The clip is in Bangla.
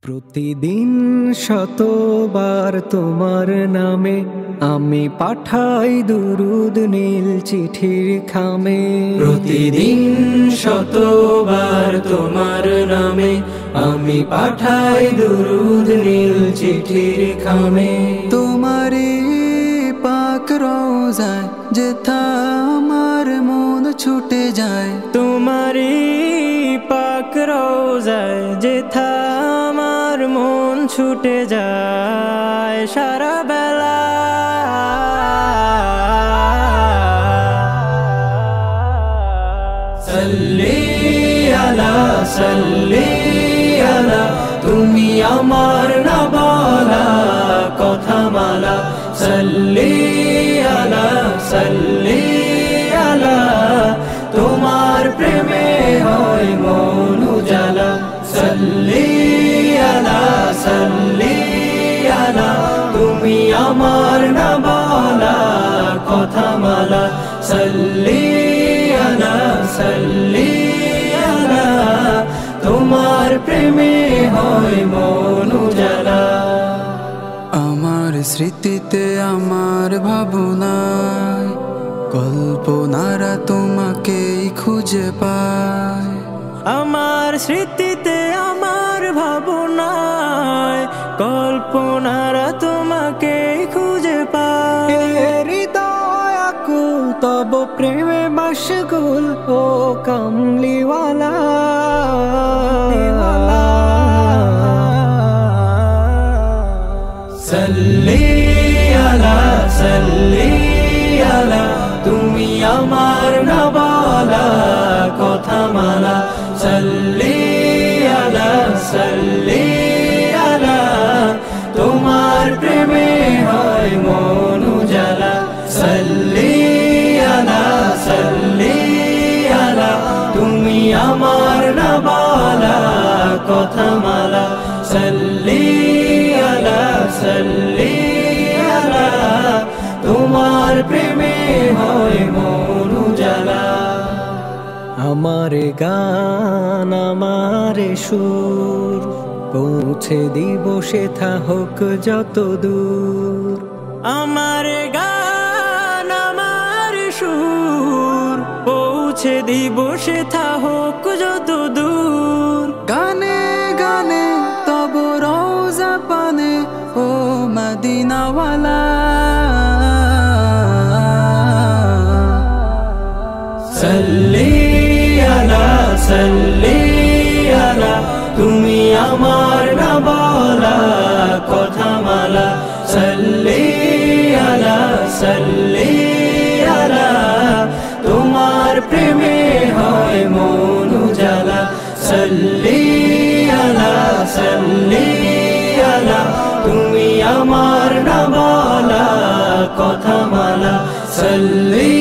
প্রতিদিন শতবার তোমার নামে আমি পাঠাই দুরুদ নীল চিঠির খামে। প্রতিদিন শতবার তোমার নামে আমি পাঠাই দুরুদ নীল চিঠির খামে। তোমারে পাক রওজায় যেথা আমার মন ছুটে যায়, তোমারি পাক রওজায় যেথা আমার মন ছুটে যায় সারা বেলা। সাল্লি আলা সাল্লি আলা তুমি আমার না বলা কথা মালা। সাল্লি আলা সাল্লি আলা তোমার প্রেমে হয় মন উজালা। সাল্লি আলা সাল্লি আলা তুমি আমার না বলা কথা মালা। সাল্লি আলা সাল্লি আলা তোমার প্রেমে হয় মন উজালা। আমার স্মৃতিতে আমার ভাবনায় কল্পনারা তোমাকেই খুঁজে পায়। আমার স্মৃতিতে আমার ভাবনায় কল্পনারা তোমাকেই খুঁজে পায়। হৃদয় আকুল তব প্রেমে মশগুল ও কমলিওয়ালা। সাল্লি আলা সাল্লি আলা তুমি আমার না বলা কথা মালা। সাল্লি আলা সাল্লি আলা তোমার প্রেমে হয় মন উজালা। সাল্লি আলা সাল্লি আলা তুমি আমার না বলা কথা মালা। সাল্লি আলা সাল্লি আলা তোমার প্রেমে হয় মন উজালা। আমারে গান আমারে সুর পৌঁছে দিব সেথা হোক যত দূর। আমার গান আমার সুর পৌঁছে দিব সেথা হোক যত দূর। গানে গানে তব রওজা পানে ও মদিনাওয়ালা। সাল্লি আলা সাল্লি আলা তুমি আমার না বলা কথা মালা। সাল্লি আলা সাল্লি আলা তোমার প্রেমে হয় মন উজালা। সাল্লি আলা সাল্লি আলা তুমি আমার না বলা কথা মালা। সাল্লি